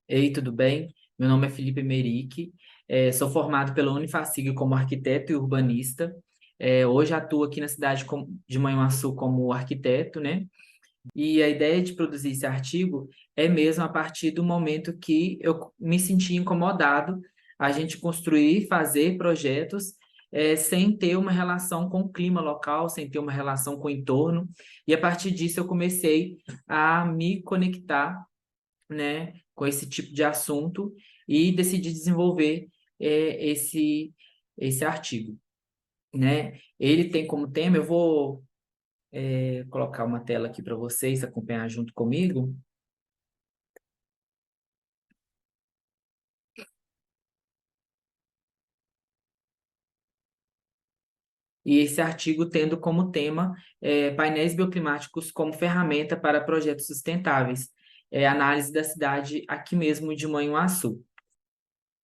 Ei, tudo bem? Meu nome é Felipe Merique, sou formado pela Unifacig como arquiteto e urbanista. Hoje atuo aqui na cidade de Manhuaçu como arquiteto, né? E a ideia de produzir esse artigo é mesmo a partir do momento que eu me senti incomodado a gente construir, fazer projetos, sem ter uma relação com o clima local, sem ter uma relação com o entorno. E a partir disso eu comecei a me conectar, né, com esse tipo de assunto e decidi desenvolver esse artigo, né? Ele tem como tema, eu vou colocar uma tela aqui para vocês acompanhar junto comigo. E esse artigo tendo como tema painéis bioclimáticos como ferramenta para projetos sustentáveis, análise da cidade aqui mesmo de Manhuaçu.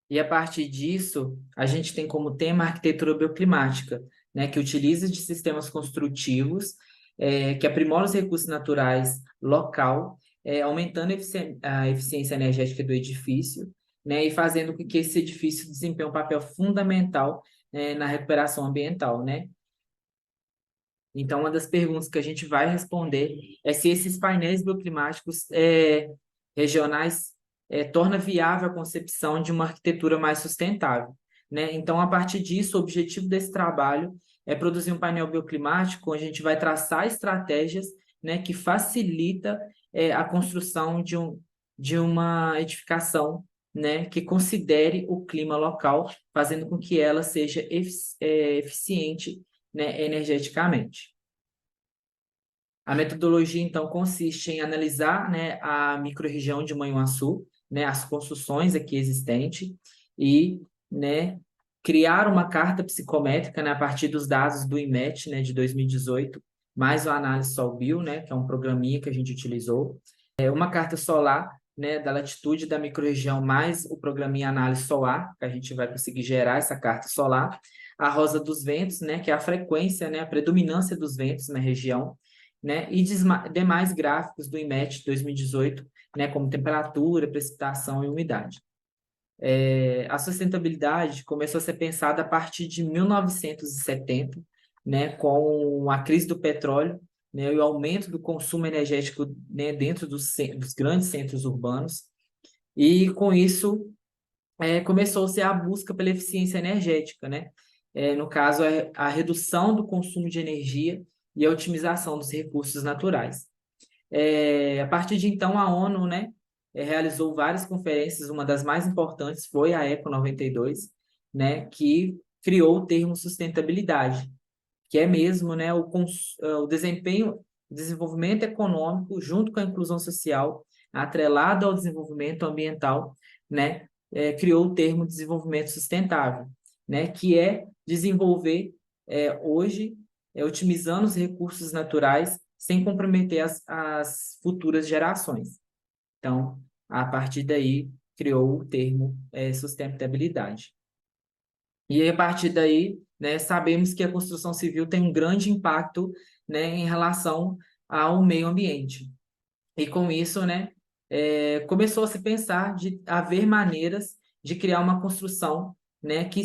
E a partir disso, a gente tem como tema a arquitetura bioclimática, né, que utiliza de sistemas construtivos, que aprimoram os recursos naturais local, aumentando a eficiência energética do edifício, né, e fazendo com que esse edifício desempenhe um papel fundamental, na recuperação ambiental, né? Então, uma das perguntas que a gente vai responder é se esses painéis bioclimáticos regionais torna viável a concepção de uma arquitetura mais sustentável, né? Então, a partir disso, o objetivo desse trabalho é produzir um painel bioclimático onde a gente vai traçar estratégias, né, que facilita a construção de uma edificação, né, que considere o clima local, fazendo com que ela seja eficiente, né, energeticamente. A metodologia, então, consiste em analisar, né, a microrregião de Manhuaçu, né, as construções aqui existentes e, né, criar uma carta psicométrica, né, a partir dos dados do IMET, né, de 2018, mais o análise SolBio, né, que é um programinha que a gente utilizou, uma carta solar, né, da latitude da microrregião, mais o programinha análise solar, que a gente vai conseguir gerar essa carta solar, a rosa dos ventos, né, que é a frequência, né, a predominância dos ventos na região, né, e demais gráficos do IMET 2018, né, como temperatura, precipitação e umidade. A sustentabilidade começou a ser pensada a partir de 1970, né, com a crise do petróleo, né, e o aumento do consumo energético, né, dentro dos grandes centros urbanos. E com isso começou-se a busca pela eficiência energética, né? No caso, a redução do consumo de energia e a otimização dos recursos naturais. A partir de então, a ONU, né, realizou várias conferências, uma das mais importantes foi a Eco 92, né, que criou o termo sustentabilidade, que é mesmo, né, o desempenho, o desenvolvimento econômico junto com a inclusão social, atrelado ao desenvolvimento ambiental, né, criou o termo desenvolvimento sustentável, né, que é desenvolver hoje, otimizando os recursos naturais sem comprometer as futuras gerações. Então, a partir daí, criou o termo sustentabilidade. E a partir daí, né, sabemos que a construção civil tem um grande impacto, né, em relação ao meio ambiente. E com isso, né, começou a se pensar de haver maneiras de criar uma construção, né, que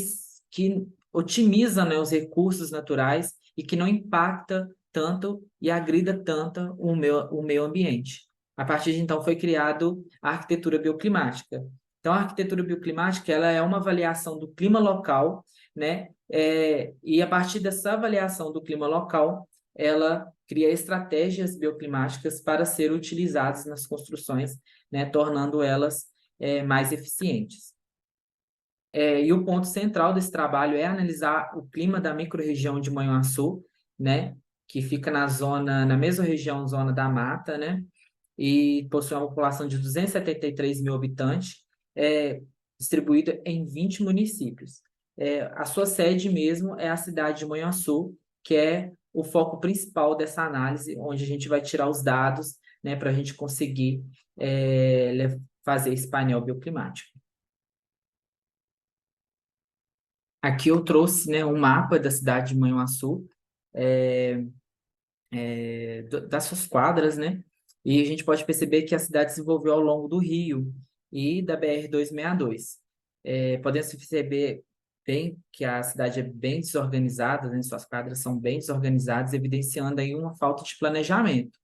otimiza, né, os recursos naturais e que não impacta tanto e agrida tanto o meio ambiente. A partir de então foi criado a arquitetura bioclimática. Então, a arquitetura bioclimática ela é uma avaliação do clima local, né, e a partir dessa avaliação do clima local, ela cria estratégias bioclimáticas para serem utilizadas nas construções, né, tornando elas mais eficientes. E o ponto central desse trabalho é analisar o clima da microrregião de Manhuaçu, né, que fica na mesma região, zona da mata, né, e possui uma população de 273 mil habitantes, distribuída em 20 municípios. A sua sede mesmo é a cidade de Manhuaçu, que é o foco principal dessa análise, onde a gente vai tirar os dados, né, para a gente conseguir fazer esse painel bioclimático. Aqui eu trouxe, né, um mapa da cidade de Manhuaçu, é, das suas quadras, né? E a gente pode perceber que a cidade se desenvolveu ao longo do rio, e da BR-262. Podemos perceber bem que a cidade é bem desorganizada, né? Suas quadras são bem desorganizadas, evidenciando aí uma falta de planejamento.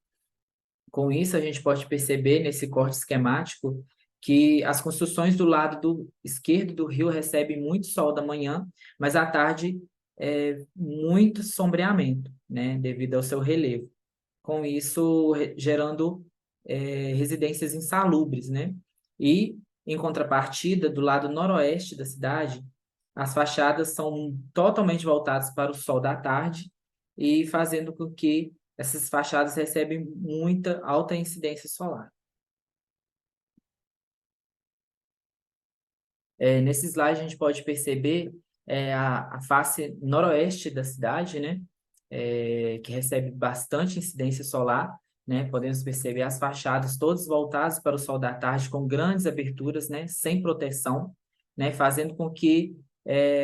Com isso, a gente pode perceber nesse corte esquemático que as construções do lado esquerdo do rio recebem muito sol da manhã, mas à tarde muito sombreamento, né, devido ao seu relevo. Com isso, gerando residências insalubres, né? E, em contrapartida, do lado noroeste da cidade, as fachadas são totalmente voltadas para o sol da tarde e fazendo com que essas fachadas recebem muita alta incidência solar. Nesse slide a gente pode perceber a face noroeste da cidade, né? Que recebe bastante incidência solar, né? Podemos perceber as fachadas todas voltadas para o sol da tarde, com grandes aberturas, né? Sem proteção, né? Fazendo com que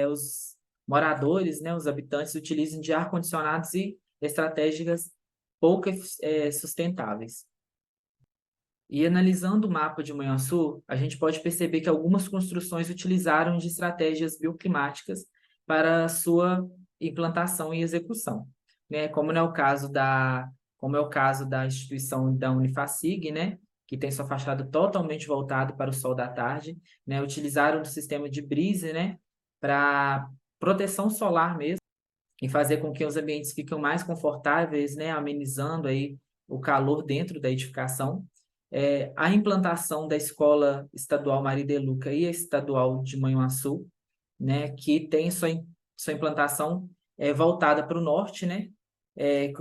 os moradores, né? Os habitantes utilizem de ar-condicionados e estratégias pouco sustentáveis. E analisando o mapa de Manhuaçu, a gente pode perceber que algumas construções utilizaram de estratégias bioclimáticas para sua implantação e execução, né? Como é o caso da instituição da Unifacig, né? Que tem sua fachada totalmente voltada para o sol da tarde, né? Utilizaram o sistema de brise, né? Para proteção solar mesmo e fazer com que os ambientes fiquem mais confortáveis, né, amenizando aí o calor dentro da edificação. A implantação da Escola Estadual Maria de Luca e a Estadual de Manhuaçu, né, que tem sua implantação voltada para o norte, né,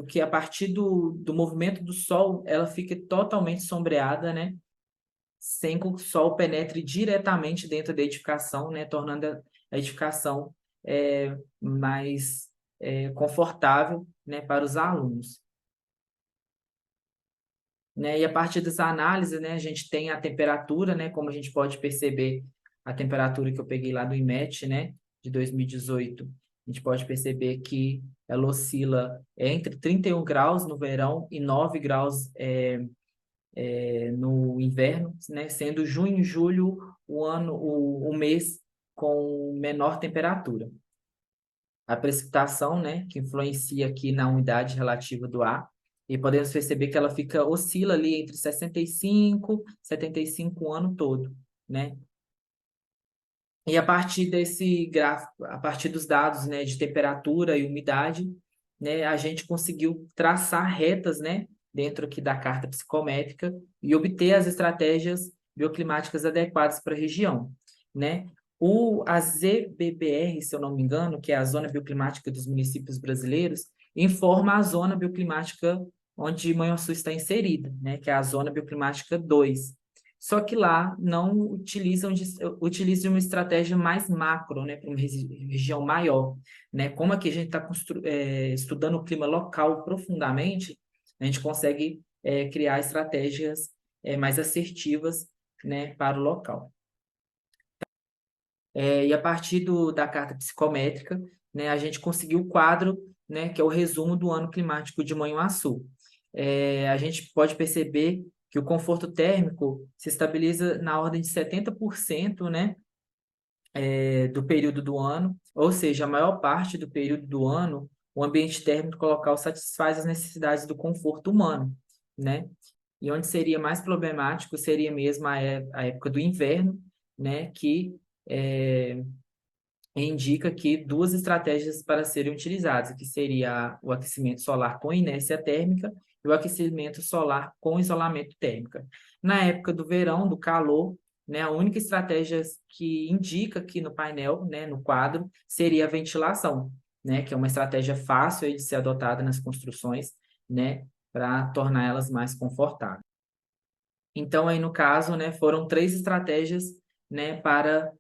que a partir do movimento do sol, ela fica totalmente sombreada, né, sem que o sol penetre diretamente dentro da edificação, né, tornando a edificação mais confortável, né, para os alunos. Né? E a partir dessa análise, né, a gente tem a temperatura, né, como a gente pode perceber, a temperatura que eu peguei lá do IMET, né, de 2018, a gente pode perceber que ela oscila entre 31 graus no verão e 9 graus no inverno, né, sendo junho e julho o mês com menor temperatura. A precipitação, né, que influencia aqui na umidade relativa do ar, e podemos perceber que ela oscila ali entre 65 e 75 o ano todo, né? E a partir desse gráfico, a partir dos dados, né, de temperatura e umidade, né, a gente conseguiu traçar retas, né, dentro aqui da carta psicométrica e obter as estratégias bioclimáticas adequadas para a região, né? A ZBBR, se eu não me engano, que é a Zona Bioclimática dos Municípios Brasileiros, informa a zona bioclimática onde Manhuaçu está inserida, né, que é a Zona Bioclimática 2. Só que lá não utilizam uma estratégia mais macro, né, para uma região maior, né? Como aqui a gente está estudando o clima local profundamente, a gente consegue criar estratégias mais assertivas, né, para o local. E a partir da carta psicométrica, né, a gente conseguiu o quadro, né, que é o resumo do ano climático de Manhuaçu. A gente pode perceber que o conforto térmico se estabiliza na ordem de 70%, né, do período do ano, ou seja, a maior parte do período do ano, o ambiente térmico local satisfaz as necessidades do conforto humano, né? E onde seria mais problemático seria mesmo a época do inverno, né, que indica aqui duas estratégias para serem utilizadas, que seria o aquecimento solar com inércia térmica e o aquecimento solar com isolamento térmico. Na época do verão, do calor, né, a única estratégia que indica aqui no painel, né, no quadro, seria a ventilação, né, que é uma estratégia fácil de ser adotada nas construções, né, para tornar elas mais confortáveis. Então, aí no caso, né, foram três estratégias, né, para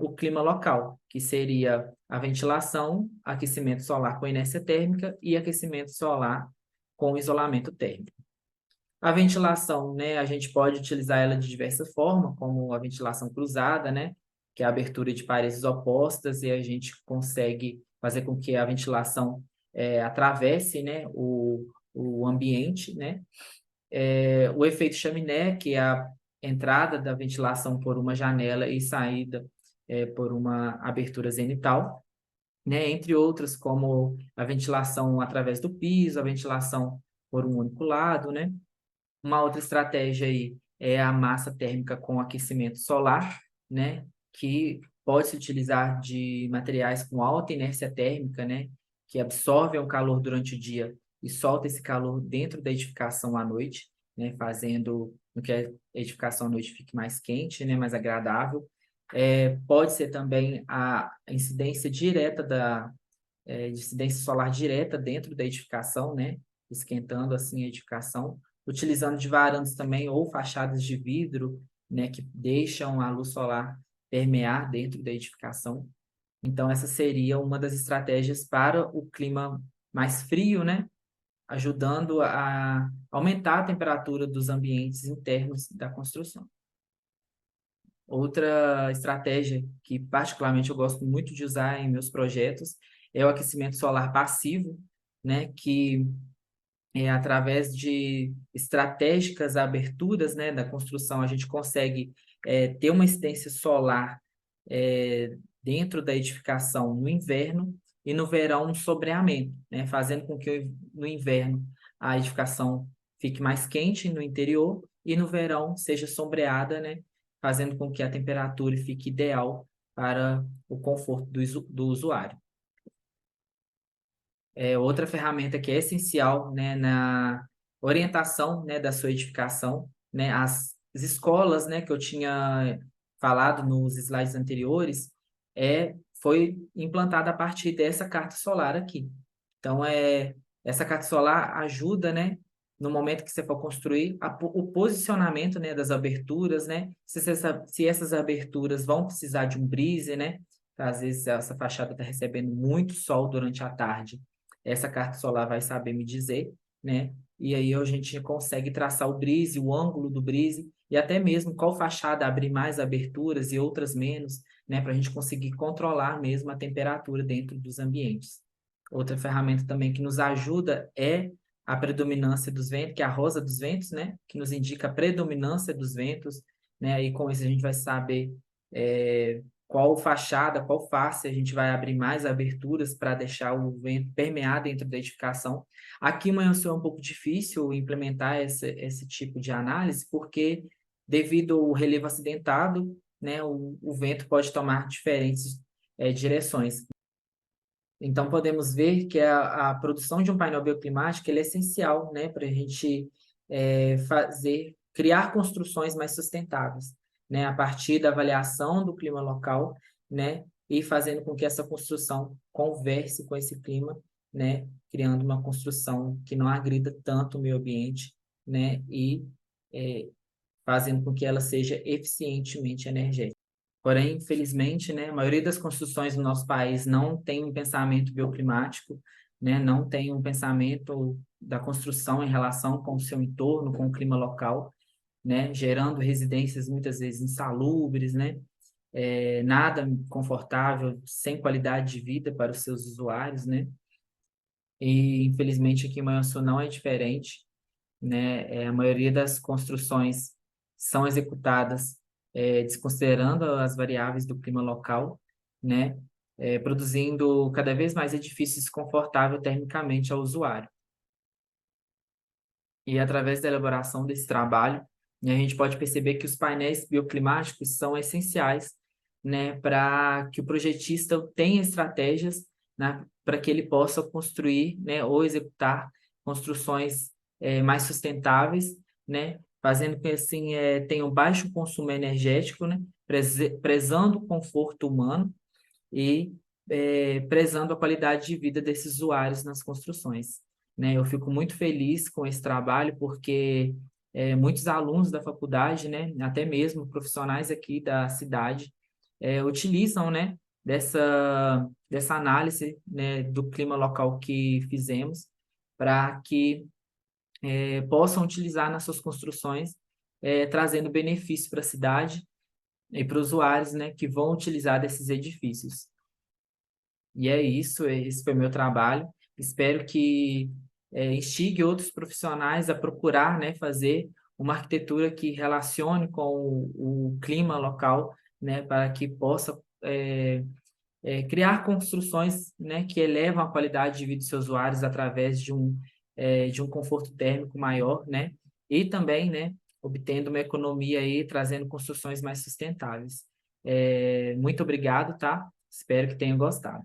o clima local, que seria a ventilação, aquecimento solar com inércia térmica e aquecimento solar com isolamento térmico. A ventilação, né, a gente pode utilizar ela de diversas formas, como a ventilação cruzada, né, que é a abertura de paredes opostas e a gente consegue fazer com que a ventilação atravesse, né, o ambiente, né, o efeito chaminé, que é entrada da ventilação por uma janela e saída por uma abertura zenital, né? Entre outras, como a ventilação através do piso, a ventilação por um único lado, né? Uma outra estratégia aí é a massa térmica com aquecimento solar, né? Que pode se utilizar de materiais com alta inércia térmica, né? Que absorvem o calor durante o dia e solta esse calor dentro da edificação à noite, né? Fazendo com que a edificação à noite fique mais quente, né? Mais agradável. Pode ser também a incidência direta de incidência solar direta dentro da edificação, né? Esquentando assim a edificação, utilizando de varandas também ou fachadas de vidro, né? Que deixam a luz solar permear dentro da edificação. Então, essa seria uma das estratégias para o clima mais frio, né? Ajudando a aumentar a temperatura dos ambientes internos da construção. Outra estratégia que particularmente eu gosto muito de usar em meus projetos é o aquecimento solar passivo, né, que é através de estratégicas aberturas, né, da construção a gente consegue ter uma incidência solar dentro da edificação no inverno e no verão um sombreamento, né, fazendo com que no inverno a edificação fique mais quente no interior e no verão seja sombreada, né, fazendo com que a temperatura fique ideal para o conforto do usuário. Outra ferramenta que é essencial, né, na orientação, né, da sua edificação, né, as escolas, né, que eu tinha falado nos slides anteriores, foi implantada a partir dessa carta solar aqui. Então, essa carta solar ajuda, né, no momento que você for construir, o posicionamento, né, das aberturas, né, se essas aberturas vão precisar de um brise, né, às vezes essa fachada está recebendo muito sol durante a tarde, essa carta solar vai saber me dizer, né? E aí a gente consegue traçar o brise, o ângulo do brise e até mesmo qual fachada abrir mais aberturas e outras menos, né? Para a gente conseguir controlar mesmo a temperatura dentro dos ambientes. Outra ferramenta também que nos ajuda é a predominância dos ventos, que é a rosa dos ventos, né? Que nos indica a predominância dos ventos, né? E com isso a gente vai saber qual fachada, qual face a gente vai abrir mais aberturas para deixar o vento permear dentro da edificação. Aqui em Manhuaçu é um pouco difícil implementar esse tipo de análise, porque devido ao relevo acidentado, né, o vento pode tomar diferentes direções. Então, podemos ver que a produção de um painel bioclimático ele é essencial, né, para a gente criar construções mais sustentáveis, né, a partir da avaliação do clima local, né, e fazendo com que essa construção converse com esse clima, né, criando uma construção que não agrida tanto o meio ambiente, né, e fazendo com que ela seja eficientemente energética. Porém, infelizmente, né, a maioria das construções do nosso país não tem um pensamento bioclimático, né, não tem um pensamento da construção em relação com o seu entorno, com o clima local, né, gerando residências muitas vezes insalubres, né, nada confortável, sem qualidade de vida para os seus usuários, né, e infelizmente aqui em Manhuaçu não é diferente, né? A maioria das construções são executadas desconsiderando as variáveis do clima local, né? Produzindo cada vez mais edifícios desconfortáveis termicamente ao usuário. E através da elaboração desse trabalho, né, a gente pode perceber que os painéis bioclimáticos são essenciais, né, para que o projetista tenha estratégias, né, para que ele possa construir, né, ou executar construções mais sustentáveis, né, fazendo com que assim tenha um baixo consumo energético, né, prezando o conforto humano e prezando a qualidade de vida desses usuários nas construções, né? Eu fico muito feliz com esse trabalho porque muitos alunos da faculdade, né, até mesmo profissionais aqui da cidade, utilizam, né, dessa análise, né, do clima local que fizemos para que possam utilizar nas suas construções, trazendo benefício para a cidade e para os usuários, né, que vão utilizar desses edifícios. E é isso, esse foi meu trabalho. Espero que instigue outros profissionais a procurar, né, fazer uma arquitetura que relacione com o clima local, né, para que possa criar construções, né, que elevam a qualidade de vida dos seus usuários através de um conforto térmico maior, né, e também, né, obtendo uma economia aí, trazendo construções mais sustentáveis. Muito obrigado, tá? Espero que tenham gostado.